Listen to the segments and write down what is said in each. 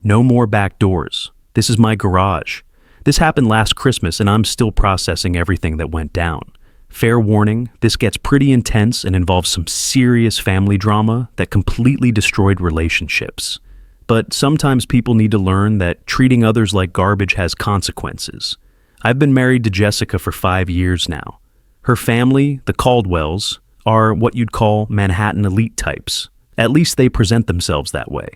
No more back doors. This is my garage. This happened last Christmas and I'm still processing everything that went down. Fair warning, this gets pretty intense and involves some serious family drama that completely destroyed relationships. But sometimes people need to learn that treating others like garbage has consequences. I've been married to Jessica for 5 years now. Her family, the Caldwells, are what you'd call Manhattan elite types. At least they present themselves that way.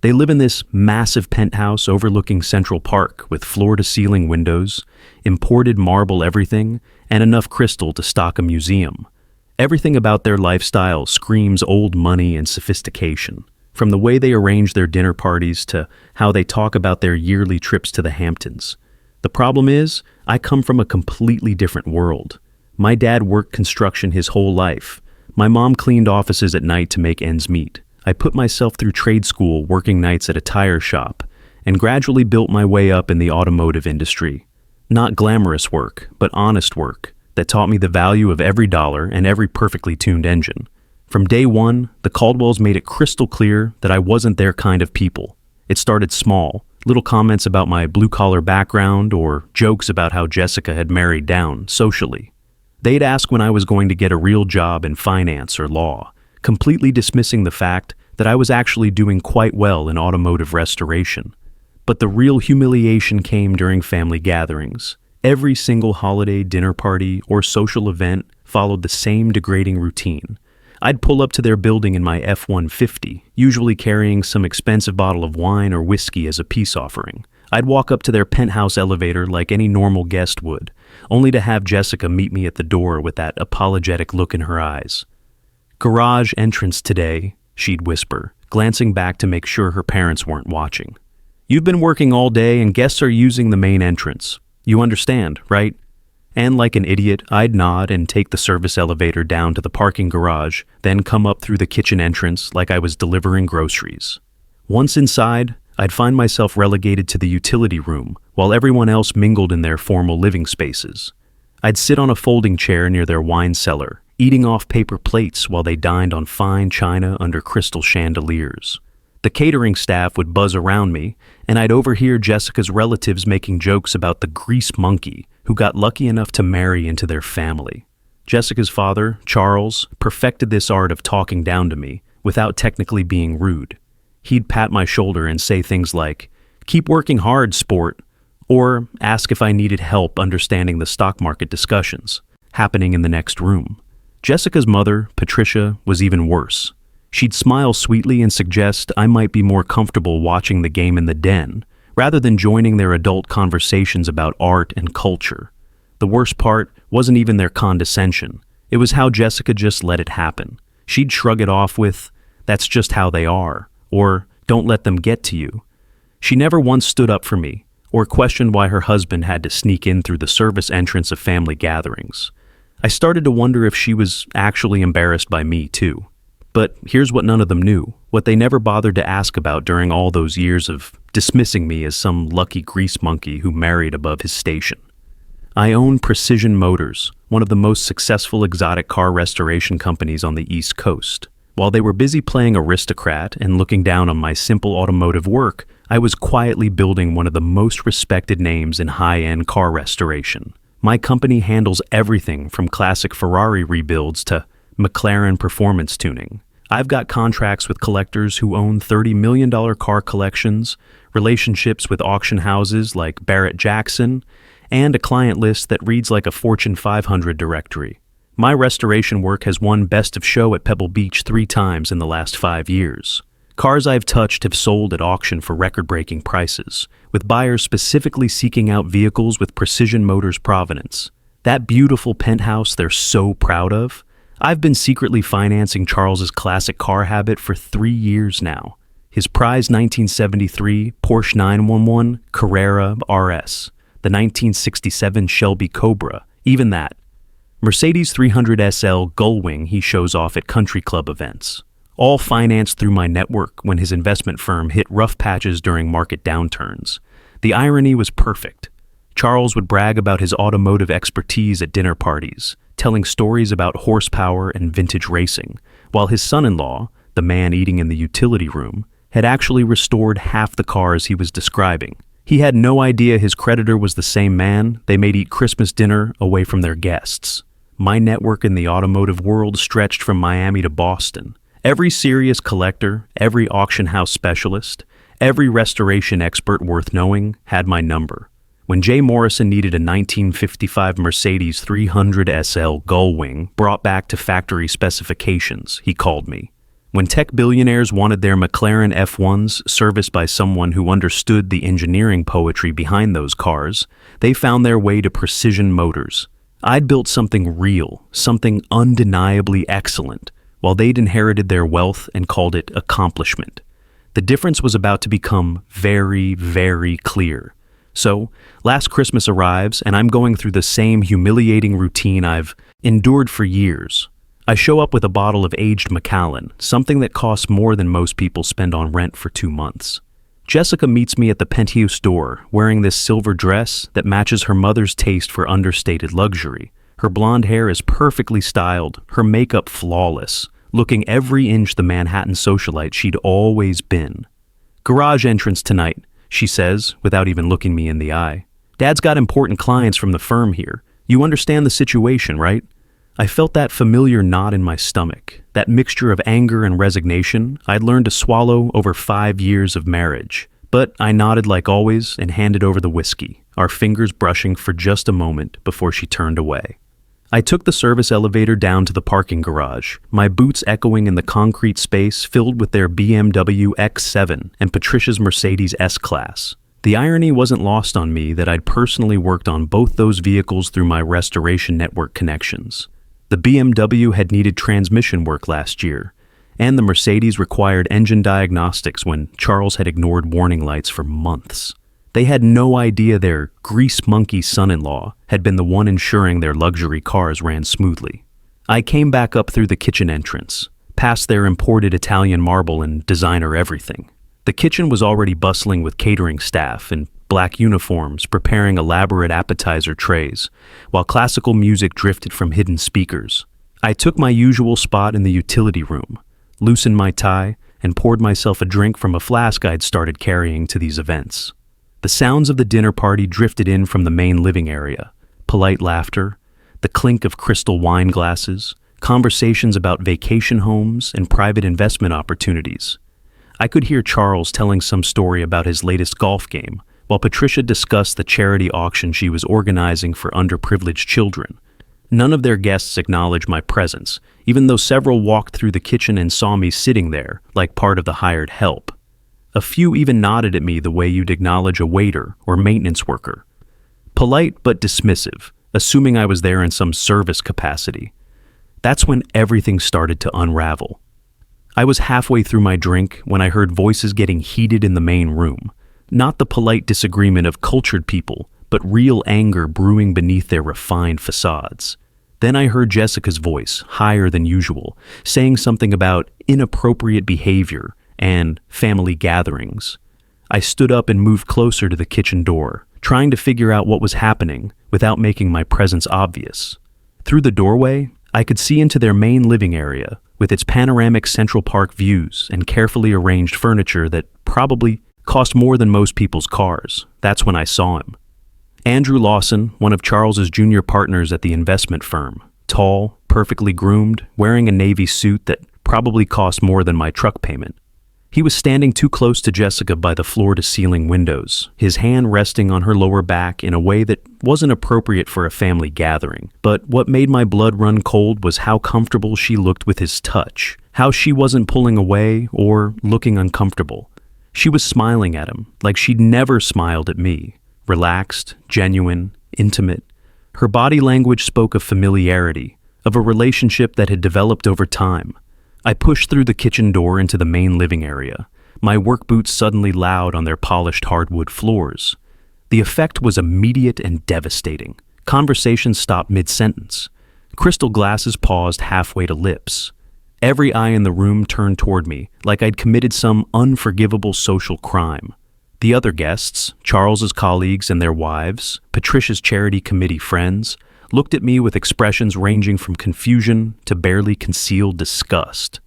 They live in this massive penthouse overlooking Central Park with floor-to-ceiling windows, imported marble everything, and enough crystal to stock a museum. Everything about their lifestyle screams old money and sophistication, from the way they arrange their dinner parties to how they talk about their yearly trips to the Hamptons. The problem is, I come from a completely different world. My dad worked construction his whole life. My mom cleaned offices at night to make ends meet. I put myself through trade school working nights at a tire shop and gradually built my way up in the automotive industry. Not glamorous work, but honest work that taught me the value of every dollar and every perfectly tuned engine. From day one, the Caldwells made it crystal clear that I wasn't their kind of people. It started small, little comments about my blue-collar background or jokes about how Jessica had married down socially. They'd ask when I was going to get a real job in finance or law, completely dismissing the fact that I was actually doing quite well in automotive restoration. But the real humiliation came during family gatherings. Every single holiday, dinner party, or social event followed the same degrading routine. I'd pull up to their building in my F-150, usually carrying some expensive bottle of wine or whiskey as a peace offering. I'd walk up to their penthouse elevator like any normal guest would, only to have Jessica meet me at the door with that apologetic look in her eyes. "Garage entrance today," she'd whisper, glancing back to make sure her parents weren't watching. "You've been working all day and guests are using the main entrance. You understand, right?" And like an idiot, I'd nod and take the service elevator down to the parking garage, then come up through the kitchen entrance like I was delivering groceries. Once inside, I'd find myself relegated to the utility room while everyone else mingled in their formal living spaces. I'd sit on a folding chair near their wine cellar, eating off paper plates while they dined on fine china under crystal chandeliers. The catering staff would buzz around me, and I'd overhear Jessica's relatives making jokes about the grease monkey who got lucky enough to marry into their family. Jessica's father, Charles, perfected this art of talking down to me without technically being rude. He'd pat my shoulder and say things like, "Keep working hard, sport," or ask if I needed help understanding the stock market discussions happening in the next room. Jessica's mother, Patricia, was even worse. She'd smile sweetly and suggest I might be more comfortable watching the game in the den, rather than joining their adult conversations about art and culture. The worst part wasn't even their condescension. It was how Jessica just let it happen. She'd shrug it off with, "That's just how they are," or "Don't let them get to you." She never once stood up for me, or questioned why her husband had to sneak in through the service entrance of family gatherings. I started to wonder if she was actually embarrassed by me, too. But here's what none of them knew, what they never bothered to ask about during all those years of dismissing me as some lucky grease monkey who married above his station. I own Precision Motors, one of the most successful exotic car restoration companies on the East Coast. While they were busy playing aristocrat and looking down on my simple automotive work, I was quietly building one of the most respected names in high-end car restoration. My company handles everything from classic Ferrari rebuilds to McLaren performance tuning. I've got contracts with collectors who own $30 million car collections, relationships with auction houses like Barrett-Jackson, and a client list that reads like a Fortune 500 directory. My restoration work has won Best of Show at Pebble Beach 3 times in the last 5 years. Cars I've touched have sold at auction for record-breaking prices, with buyers specifically seeking out vehicles with Precision Motors provenance. That beautiful penthouse they're so proud of, I've been secretly financing Charles's classic car habit for 3 years now. His prized 1973 Porsche 911 Carrera RS, the 1967 Shelby Cobra, even that. Mercedes 300 SL Gullwing he shows off at country club events. All financed through my network when his investment firm hit rough patches during market downturns. The irony was perfect. Charles would brag about his automotive expertise at dinner parties, telling stories about horsepower and vintage racing, while his son-in-law, the man eating in the utility room, had actually restored half the cars he was describing. He had no idea his creditor was the same man they made eat Christmas dinner away from their guests. My network in the automotive world stretched from Miami to Boston. Every serious collector, every auction house specialist, every restoration expert worth knowing had my number. When Jay Morrison needed a 1955 Mercedes 300 SL Gullwing brought back to factory specifications, he called me. When tech billionaires wanted their McLaren F1s serviced by someone who understood the engineering poetry behind those cars, they found their way to Precision Motors. I'd built something real, something undeniably excellent, while they'd inherited their wealth and called it accomplishment. The difference was about to become very, very clear. So, last Christmas arrives, and I'm going through the same humiliating routine I've endured for years. I show up with a bottle of aged Macallan, something that costs more than most people spend on rent for 2 months. Jessica meets me at the penthouse door, wearing this silver dress that matches her mother's taste for understated luxury. Her blonde hair is perfectly styled, her makeup flawless, looking every inch the Manhattan socialite she'd always been. "Garage entrance tonight," she says, without even looking me in the eye. "Dad's got important clients from the firm here. You understand the situation, right?" I felt that familiar knot in my stomach, that mixture of anger and resignation I'd learned to swallow over 5 years of marriage. But I nodded like always and handed over the whiskey, our fingers brushing for just a moment before she turned away. I took the service elevator down to the parking garage, my boots echoing in the concrete space filled with their BMW X7 and Patricia's Mercedes S-Class. The irony wasn't lost on me that I'd personally worked on both those vehicles through my restoration network connections. The BMW had needed transmission work last year, and the Mercedes required engine diagnostics when Charles had ignored warning lights for months. They had no idea their grease monkey son-in-law had been the one ensuring their luxury cars ran smoothly. I came back up through the kitchen entrance, past their imported Italian marble and designer everything. The kitchen was already bustling with catering staff in black uniforms preparing elaborate appetizer trays, while classical music drifted from hidden speakers. I took my usual spot in the utility room, loosened my tie, and poured myself a drink from a flask I'd started carrying to these events. The sounds of the dinner party drifted in from the main living area, polite laughter, the clink of crystal wine glasses, conversations about vacation homes and private investment opportunities. I could hear Charles telling some story about his latest golf game, while Patricia discussed the charity auction she was organizing for underprivileged children. None of their guests acknowledged my presence, even though several walked through the kitchen and saw me sitting there, like part of the hired help. A few even nodded at me the way you'd acknowledge a waiter or maintenance worker. Polite but dismissive, assuming I was there in some service capacity. That's when everything started to unravel. I was halfway through my drink when I heard voices getting heated in the main room. Not the polite disagreement of cultured people, but real anger brewing beneath their refined facades. Then I heard Jessica's voice, higher than usual, saying something about inappropriate behavior and family gatherings. I stood up and moved closer to the kitchen door, trying to figure out what was happening without making my presence obvious. Through the doorway, I could see into their main living area, with its panoramic Central Park views and carefully arranged furniture that probably cost more than most people's cars. That's when I saw him. Andrew Lawson, one of Charles's junior partners at the investment firm, tall, perfectly groomed, wearing a navy suit that probably cost more than my truck payment. He was standing too close to Jessica by the floor-to-ceiling windows, his hand resting on her lower back in a way that wasn't appropriate for a family gathering. But what made my blood run cold was how comfortable she looked with his touch, how she wasn't pulling away or looking uncomfortable. She was smiling at him like she'd never smiled at me, relaxed, genuine, intimate. Her body language spoke of familiarity, of a relationship that had developed over time. I pushed through the kitchen door into the main living area, my work boots suddenly loud on their polished hardwood floors. The effect was immediate and devastating. Conversation stopped mid-sentence. Crystal glasses paused halfway to lips. Every eye in the room turned toward me, like I'd committed some unforgivable social crime. The other guests, Charles's colleagues and their wives, Patricia's charity committee friends, looked at me with expressions ranging from confusion to barely concealed disgust.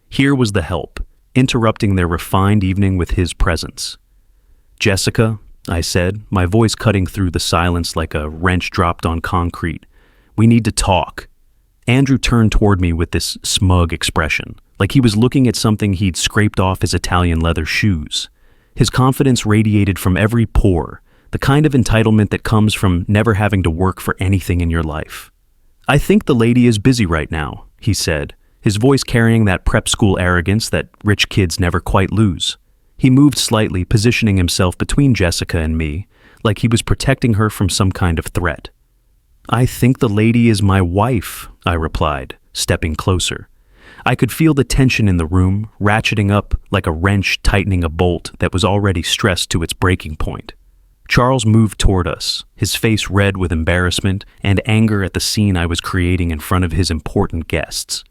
Here was the help, interrupting their refined evening with his presence. "Jessica," I said, my voice cutting through the silence like a wrench dropped on concrete, "we need to talk." Andrew turned toward me with this smug expression, like he was looking at something he'd scraped off his Italian leather shoes. His confidence radiated from every pore, the kind of entitlement that comes from never having to work for anything in your life. "I think the lady is busy right now," he said, his voice carrying that prep school arrogance that rich kids never quite lose. He moved slightly, positioning himself between Jessica and me, like he was protecting her from some kind of threat. "I think the lady is my wife," I replied, stepping closer. I could feel the tension in the room, ratcheting up like a wrench tightening a bolt that was already stressed to its breaking point. Charles moved toward us, his face red with embarrassment and anger at the scene I was creating in front of his important guests.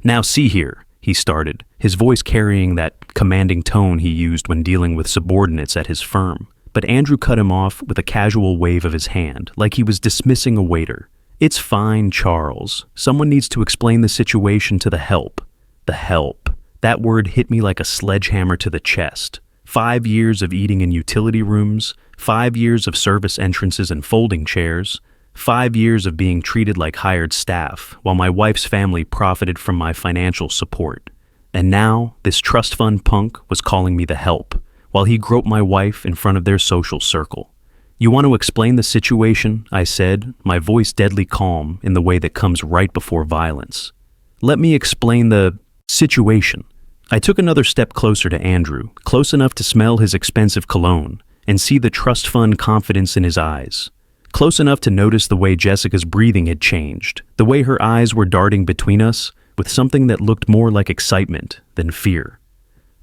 "Now see here," he started, his voice carrying that commanding tone he used when dealing with subordinates at his firm. But Andrew cut him off with a casual wave of his hand, like he was dismissing a waiter. "It's fine, Charles. Someone needs to explain the situation to the help." The help. That word hit me like a sledgehammer to the chest. 5 years of eating in utility rooms, 5 years of service entrances and folding chairs, 5 years of being treated like hired staff, while my wife's family profited from my financial support. And now, this trust fund punk was calling me the help, while he groped my wife in front of their social circle. "You want to explain the situation?" I said, my voice deadly calm in the way that comes right before violence. "Let me explain the situation." I took another step closer to Andrew, close enough to smell his expensive cologne and see the trust fund confidence in his eyes. Close enough to notice the way Jessica's breathing had changed, the way her eyes were darting between us with something that looked more like excitement than fear.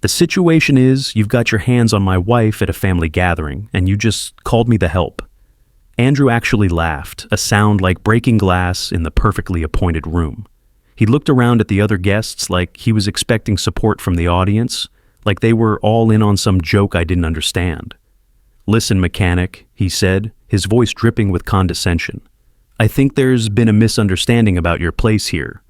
"The situation is, you've got your hands on my wife at a family gathering, and you just called me the help." Andrew actually laughed, a sound like breaking glass in the perfectly appointed room. He looked around at the other guests like he was expecting support from the audience, like they were all in on some joke I didn't understand. "Listen, mechanic," he said, his voice dripping with condescension. "I think there's been a misunderstanding about your place here."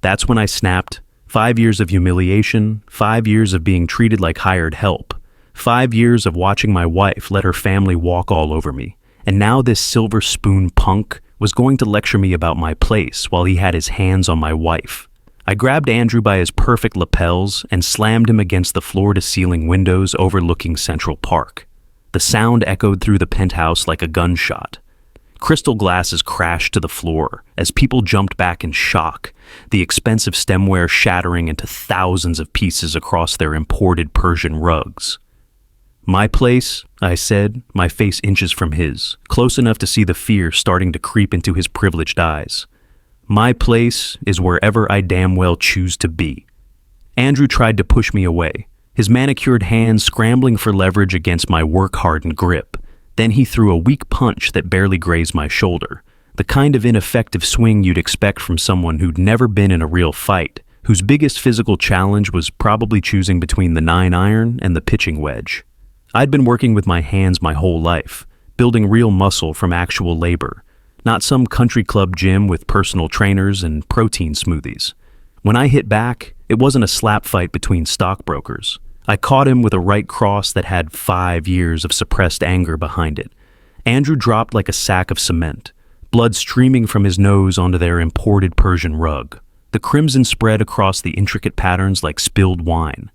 That's when I snapped. 5 years of humiliation, 5 years of being treated like hired help, 5 years of watching my wife let her family walk all over me, and now this silver spoon punk was going to lecture me about my place while he had his hands on my wife. I grabbed Andrew by his perfect lapels and slammed him against the floor-to-ceiling windows overlooking Central Park. The sound echoed through the penthouse like a gunshot. Crystal glasses crashed to the floor as people jumped back in shock, the expensive stemware shattering into thousands of pieces across their imported Persian rugs. "My place," I said, my face inches from his, close enough to see the fear starting to creep into his privileged eyes. "My place is wherever I damn well choose to be." Andrew tried to push me away, his manicured hands scrambling for leverage against my work-hardened grip. Then he threw a weak punch that barely grazed my shoulder, the kind of ineffective swing you'd expect from someone who'd never been in a real fight, whose biggest physical challenge was probably choosing between the 9-iron and the pitching wedge. I'd been working with my hands my whole life, building real muscle from actual labor, not some country club gym with personal trainers and protein smoothies. When I hit back, it wasn't a slap fight between stockbrokers. I caught him with a right cross that had 5 years of suppressed anger behind it. Andrew dropped like a sack of cement, blood streaming from his nose onto their imported Persian rug. The crimson spread across the intricate patterns like spilled wine,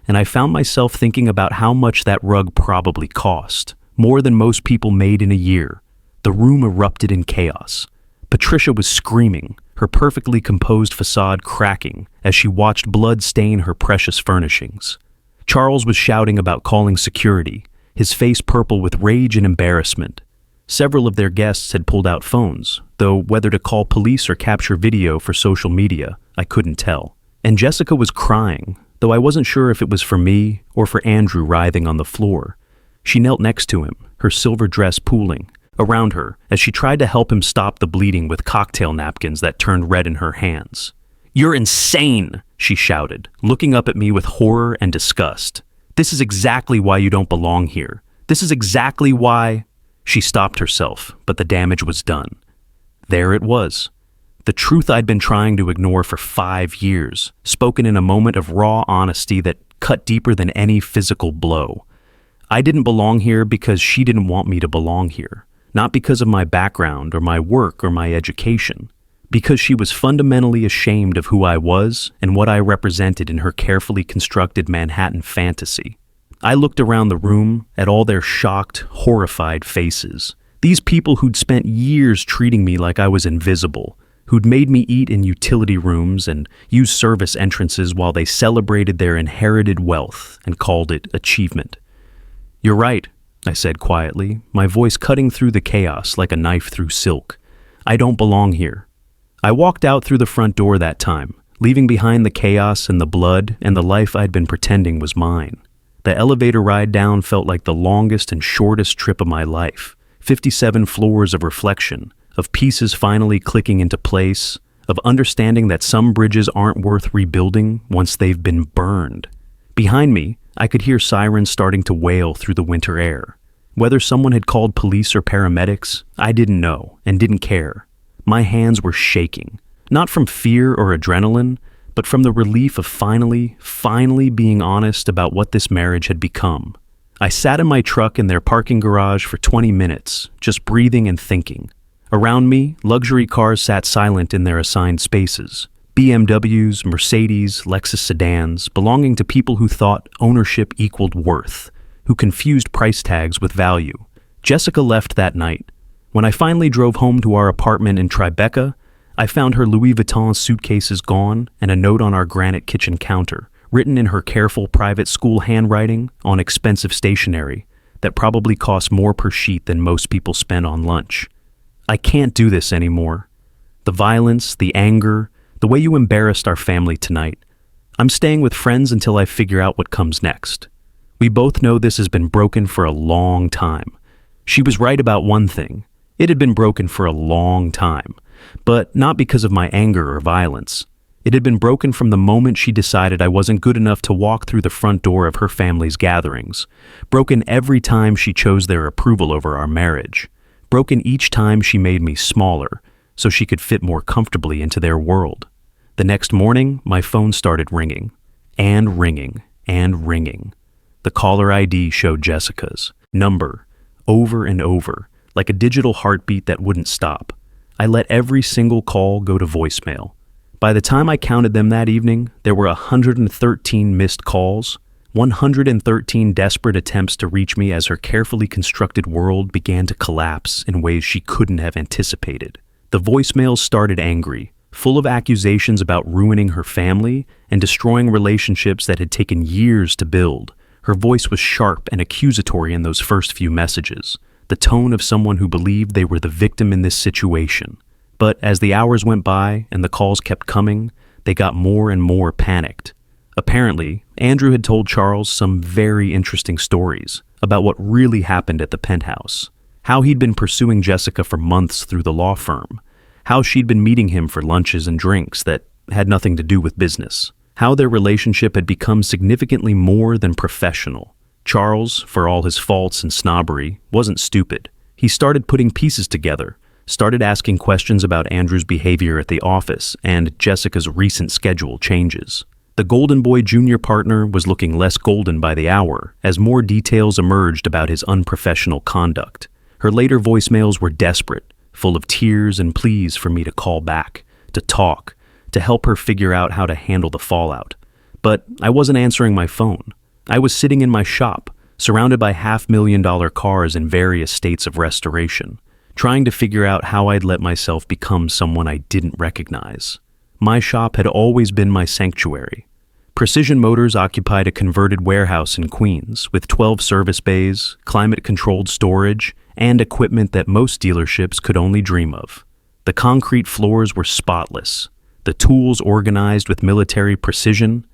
and I found myself thinking about how much that rug probably cost, more than most people made in a year. The room erupted in chaos. Patricia was screaming, her perfectly composed facade cracking as she watched blood stain her precious furnishings. Charles was shouting about calling security, his face purple with rage and embarrassment. Several of their guests had pulled out phones, though whether to call police or capture video for social media, I couldn't tell. And Jessica was crying, though I wasn't sure if it was for me or for Andrew writhing on the floor. She knelt next to him, her silver dress pooling around her as she tried to help him stop the bleeding with cocktail napkins that turned red in her hands. "You're insane!" she shouted, looking up at me with horror and disgust. "This is exactly why you don't belong here. This is exactly why—" She stopped herself, but the damage was done. There it was. The truth I'd been trying to ignore for 5 years, spoken in a moment of raw honesty that cut deeper than any physical blow. I didn't belong here because she didn't want me to belong here, not because of my background or my work or my education, because she was fundamentally ashamed of who I was and what I represented in her carefully constructed Manhattan fantasy. I looked around the room at all their shocked, horrified faces. These people who'd spent years treating me like I was invisible, who'd made me eat in utility rooms and use service entrances while they celebrated their inherited wealth and called it achievement. "You're right," I said quietly, my voice cutting through the chaos like a knife through silk. "I don't belong here." I walked out through the front door that time, leaving behind the chaos and the blood and the life I'd been pretending was mine. The elevator ride down felt like the longest and shortest trip of my life. 57 floors of reflection, of pieces finally clicking into place, of understanding that some bridges aren't worth rebuilding once they've been burned. Behind me, I could hear sirens starting to wail through the winter air. Whether someone had called police or paramedics, I didn't know and didn't care. My hands were shaking, not from fear or adrenaline, but from the relief of finally being honest about what this marriage had become. I sat in my truck in their parking garage for 20 minutes, just breathing and thinking. Around me, luxury cars sat silent in their assigned spaces. BMWs, Mercedes, Lexus sedans, belonging to people who thought ownership equaled worth, who confused price tags with value. Jessica left that night. When I finally drove home to our apartment in Tribeca, I found her Louis Vuitton suitcases gone and a note on our granite kitchen counter, written in her careful private school handwriting on expensive stationery that probably cost more per sheet than most people spend on lunch. I can't do this anymore. The violence, the anger, the way you embarrassed our family tonight. I'm staying with friends until I figure out what comes next. We both know this has been broken for a long time. She was right about one thing. It had been broken for a long time, but not because of my anger or violence. It had been broken from the moment she decided I wasn't good enough to walk through the front door of her family's gatherings. Broken every time she chose their approval over our marriage. Broken each time she made me smaller, so she could fit more comfortably into their world. The next morning, my phone started ringing, and ringing, and ringing. The caller ID showed Jessica's number, over and over, like a digital heartbeat that wouldn't stop. I let every single call go to voicemail. By the time I counted them that evening, there were 113 missed calls, 113 desperate attempts to reach me as her carefully constructed world began to collapse in ways she couldn't have anticipated. The voicemails started angry, full of accusations about ruining her family and destroying relationships that had taken years to build. Her voice was sharp and accusatory in those first few messages, the tone of someone who believed they were the victim in this situation. But as the hours went by and the calls kept coming, they got more and more panicked. Apparently, Andrew had told Charles some very interesting stories about what really happened at the penthouse. How he'd been pursuing Jessica for months through the law firm. How she'd been meeting him for lunches and drinks that had nothing to do with business. How their relationship had become significantly more than professional. Charles, for all his faults and snobbery, wasn't stupid. He started putting pieces together, started asking questions about Andrew's behavior at the office and Jessica's recent schedule changes. The Golden Boy junior partner was looking less golden by the hour as more details emerged about his unprofessional conduct. Her later voicemails were desperate, full of tears and pleas for me to call back, to talk, to help her figure out how to handle the fallout. But I wasn't answering my phone. I was sitting in my shop, surrounded by $500,000 cars in various states of restoration, trying to figure out how I'd let myself become someone I didn't recognize. My shop had always been my sanctuary. Precision Motors occupied a converted warehouse in Queens with 12 service bays, climate-controlled storage, and equipment that most dealerships could only dream of. The concrete floors were spotless, the tools organized with military precision,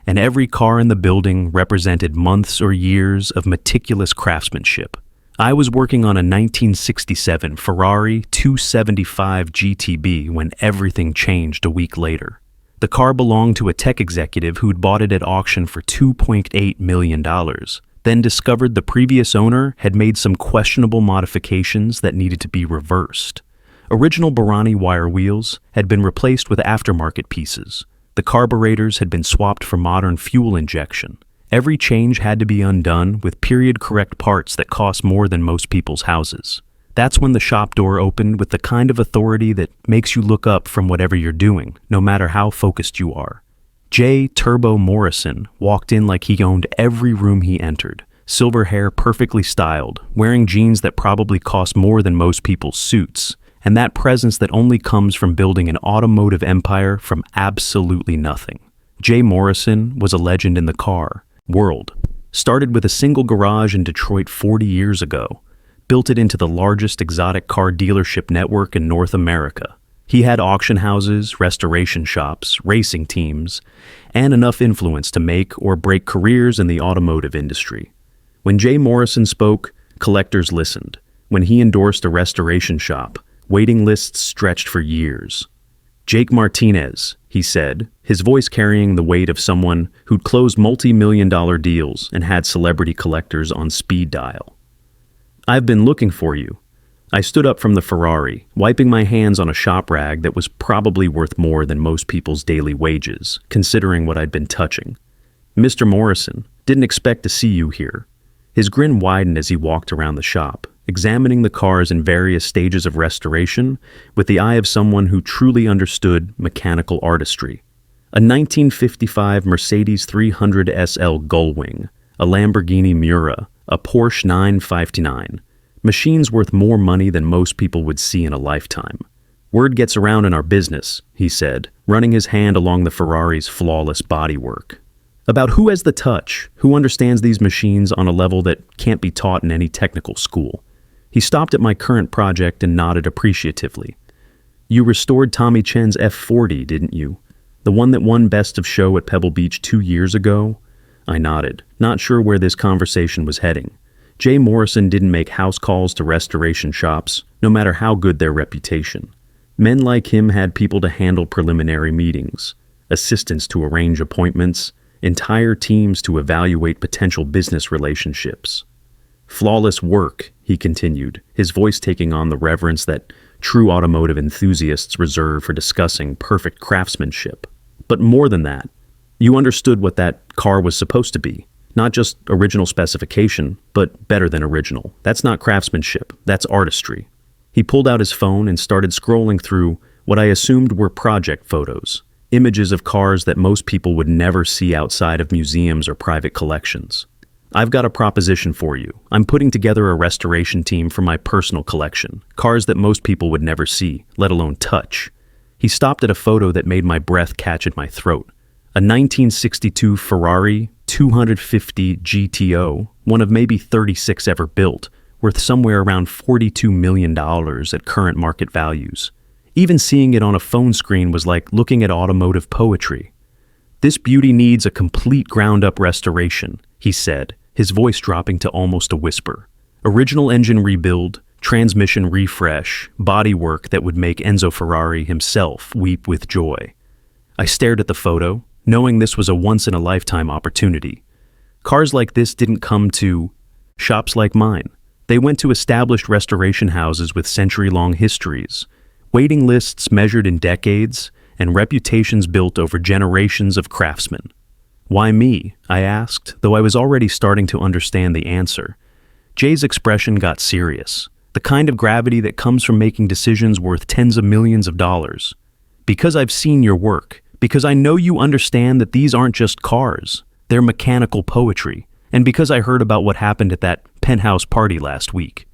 and every car in the building represented months or years of meticulous craftsmanship. I was working on a 1967 Ferrari 275 GTB when everything changed a week later. The car belonged to a tech executive who'd bought it at auction for $2.8 million, then discovered the previous owner had made some questionable modifications that needed to be reversed. Original Barani wire wheels had been replaced with aftermarket pieces. The carburetors had been swapped for modern fuel injection, Every change had to be undone with period-correct parts that cost more than most people's houses. That's when the shop door opened with the kind of authority that makes you look up from whatever you're doing, no matter how focused you are. J. Turbo Morrison walked in like he owned every room he entered. Silver hair perfectly styled, wearing jeans that probably cost more than most people's suits, and that presence that only comes from building an automotive empire from absolutely nothing. J. Morrison was a legend in the car world. Started with a single garage in Detroit 40 years ago, built it into the largest exotic car dealership network in North America. He had auction houses, restoration shops, racing teams, and enough influence to make or break careers in the automotive industry. When Jay Morrison spoke, collectors listened. When he endorsed a restoration shop, waiting lists stretched for years. Jake Martinez, he said, his voice carrying the weight of someone who'd closed multi-million-dollar deals and had celebrity collectors on speed dial. "I've been looking for you." I stood up from the Ferrari, wiping my hands on a shop rag that was probably worth more than most people's daily wages, considering what I'd been touching. "Mr. Morrison, didn't expect to see you here." His grin widened as he walked around the shop, examining the cars in various stages of restoration with the eye of someone who truly understood mechanical artistry. A 1955 Mercedes 300 SL Gullwing, a Lamborghini Miura, a Porsche 959. Machines worth more money than most people would see in a lifetime. "Word gets around in our business," he said, running his hand along the Ferrari's flawless bodywork. "About who has the touch, who understands these machines on a level that can't be taught in any technical school." He stopped at my current project and nodded appreciatively. "You restored Tommy Chen's F40, didn't you? The one that won Best of Show at Pebble Beach 2 years ago?" I nodded, not sure where this conversation was heading. Jay Morrison didn't make house calls to restoration shops, no matter how good their reputation. Men like him had people to handle preliminary meetings, assistants to arrange appointments, entire teams to evaluate potential business relationships. "Flawless work," he continued, his voice taking on the reverence that true automotive enthusiasts reserve for discussing perfect craftsmanship. "But more than that, you understood what that car was supposed to be. Not just original specification, but better than original. That's not craftsmanship, that's artistry." He pulled out his phone and started scrolling through what I assumed were project photos, images of cars that most people would never see outside of museums or private collections. "I've got a proposition for you. I'm putting together a restoration team for my personal collection, cars that most people would never see, let alone touch." He stopped at a photo that made my breath catch in my throat. A 1962 Ferrari 250 GTO, one of maybe 36 ever built, worth somewhere around $42 million at current market values. Even seeing it on a phone screen was like looking at automotive poetry. "This beauty needs a complete ground-up restoration," he said, his voice dropping to almost a whisper. "Original engine rebuild, transmission refresh, bodywork that would make Enzo Ferrari himself weep with joy." I stared at the photo, knowing this was a once-in-a-lifetime opportunity. Cars like this didn't come to shops like mine. They went to established restoration houses with century-long histories, waiting lists measured in decades, and reputations built over generations of craftsmen. "Why me?" I asked, though I was already starting to understand the answer. Jay's expression got serious, the kind of gravity that comes from making decisions worth tens of millions of dollars. "Because I've seen your work, because I know you understand that these aren't just cars, they're mechanical poetry, and because I heard about what happened at that penthouse party last week."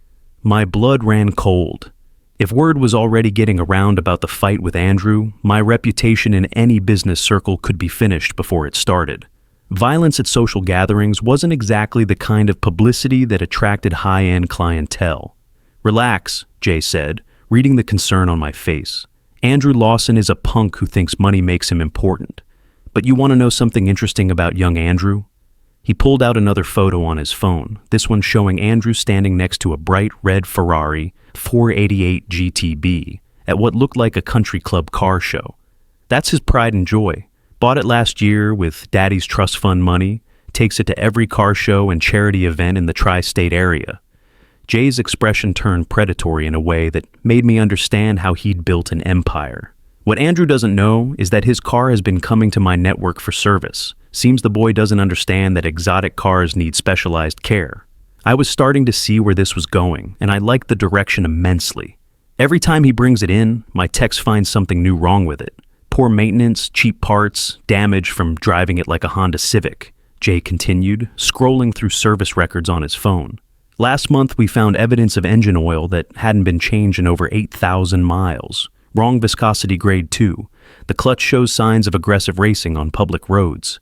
My blood ran cold. If word was already getting around about the fight with Andrew, my reputation in any business circle could be finished before it started. Violence at social gatherings wasn't exactly the kind of publicity that attracted high-end clientele. "Relax," Jay said, reading the concern on my face. "Andrew Lawson is a punk who thinks money makes him important. But you want to know something interesting about young Andrew?" He pulled out another photo on his phone, this one showing Andrew standing next to a bright red Ferrari 488 GTB at what looked like a country club car show. That's his pride and joy. Bought it last year with Daddy's trust fund money, takes it to every car show and charity event in the tri-state area. Jay's expression turned predatory in a way that made me understand how he'd built an empire. "What Andrew doesn't know is that his car has been coming to my network for service, Seems the boy doesn't understand that exotic cars need specialized care. I was starting to see where this was going, and I liked the direction immensely. Every time he brings it in, my techs find something new wrong with it. Poor maintenance, cheap parts, damage from driving it like a Honda Civic, Jay continued, scrolling through service records on his phone. Last month, we found evidence of engine oil that hadn't been changed in over 8,000 miles. Wrong viscosity grade 2. The clutch shows signs of aggressive racing on public roads.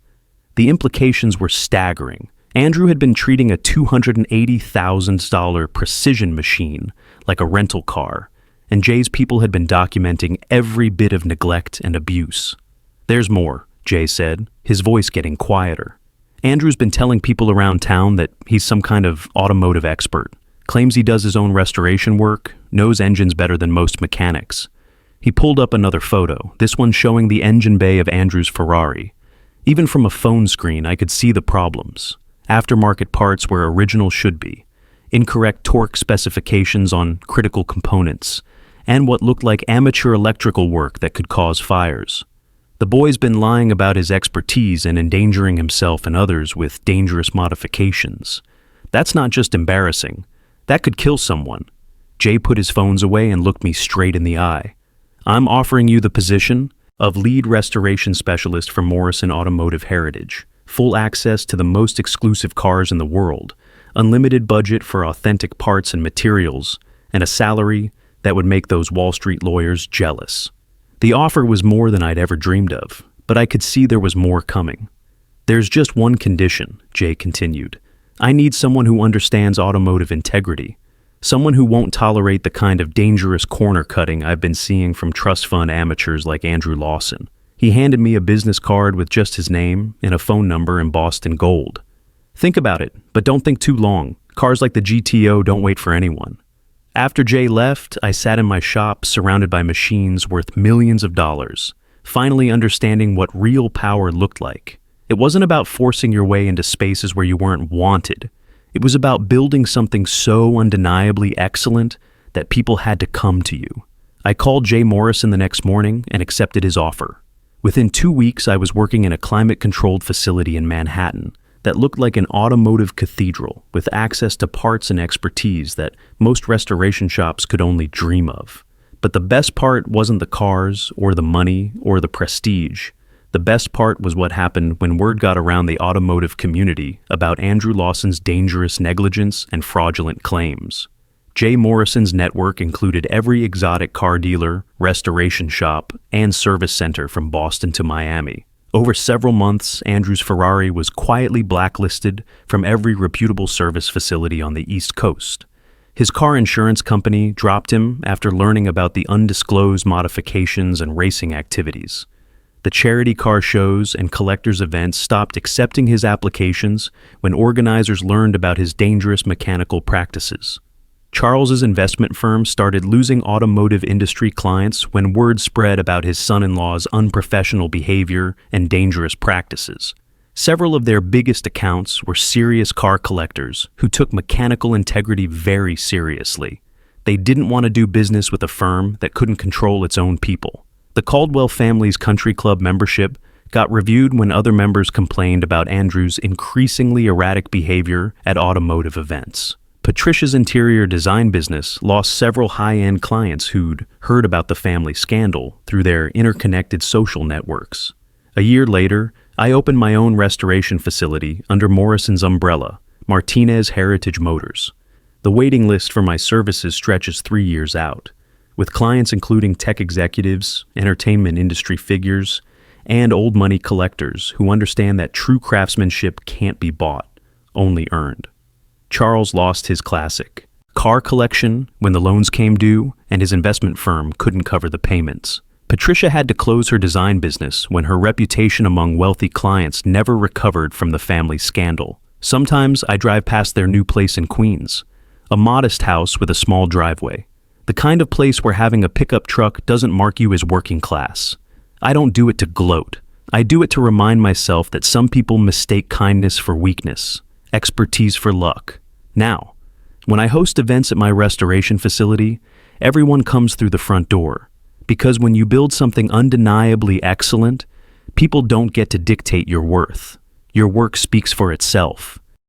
The implications were staggering. Andrew had been treating a $280,000 precision machine like a rental car, and Jay's people had been documenting every bit of neglect and abuse. "There's more," Jay said, his voice getting quieter. "Andrew's been telling people around town that he's some kind of automotive expert, claims he does his own restoration work, knows engines better than most mechanics." He pulled up another photo, this one showing the engine bay of Andrew's Ferrari. Even from a phone screen, I could see the problems. Aftermarket parts where original should be, incorrect torque specifications on critical components, and what looked like amateur electrical work that could cause fires. The boy's been lying about his expertise and endangering himself and others with dangerous modifications. That's not just embarrassing. That could kill someone. Jay put his phones away and looked me straight in the eye. "I'm offering you the position of lead restoration specialist for Morrison Automotive Heritage. Full access to the most exclusive cars in the world, unlimited budget for authentic parts and materials, and a salary that would make those Wall Street lawyers jealous." The offer was more than I'd ever dreamed of, but I could see there was more coming. "There's just one condition," Jay continued. "I need someone who understands automotive integrity. Someone who won't tolerate the kind of dangerous corner cutting I've been seeing from trust fund amateurs like Andrew Lawson." He handed me a business card with just his name and a phone number embossed in gold. "Think about it, but don't think too long. Cars like the GTO don't wait for anyone." After Jay left, I sat in my shop surrounded by machines worth millions of dollars, finally understanding what real power looked like. It wasn't about forcing your way into spaces where you weren't wanted. It was about building something so undeniably excellent that people had to come to you. I called Jay Morrison the next morning and accepted his offer. Within 2 weeks, I was working in a climate-controlled facility in Manhattan that looked like an automotive cathedral with access to parts and expertise that most restoration shops could only dream of. But the best part wasn't the cars or the money or the prestige. The best part was what happened when word got around the automotive community about Andrew Lawson's dangerous negligence and fraudulent claims. Jay Morrison's network included every exotic car dealer, restoration shop, and service center from Boston to Miami. Over several months, Andrew's Ferrari was quietly blacklisted from every reputable service facility on the East Coast. His car insurance company dropped him after learning about the undisclosed modifications and racing activities. The charity car shows and collectors' events stopped accepting his applications when organizers learned about his dangerous mechanical practices. Charles's investment firm started losing automotive industry clients when word spread about his son-in-law's unprofessional behavior and dangerous practices. Several of their biggest accounts were serious car collectors who took mechanical integrity very seriously. They didn't want to do business with a firm that couldn't control its own people. The Caldwell family's country club membership got reviewed when other members complained about Andrew's increasingly erratic behavior at automotive events. Patricia's interior design business lost several high-end clients who'd heard about the family scandal through their interconnected social networks. A year later, I opened my own restoration facility under Morrison's umbrella, Martinez Heritage Motors. The waiting list for my services stretches 3 years out, with clients including tech executives, entertainment industry figures, and old money collectors who understand that true craftsmanship can't be bought, only earned. Charles lost his classic car collection when the loans came due and his investment firm couldn't cover the payments. Patricia had to close her design business when her reputation among wealthy clients never recovered from the family scandal. Sometimes I drive past their new place in Queens, a modest house with a small driveway. The kind of place where having a pickup truck doesn't mark you as working class. I don't do it to gloat. I do it to remind myself that some people mistake kindness for weakness, expertise for luck. Now, when I host events at my restoration facility, everyone comes through the front door. Because when you build something undeniably excellent, people don't get to dictate your worth. Your work speaks for itself.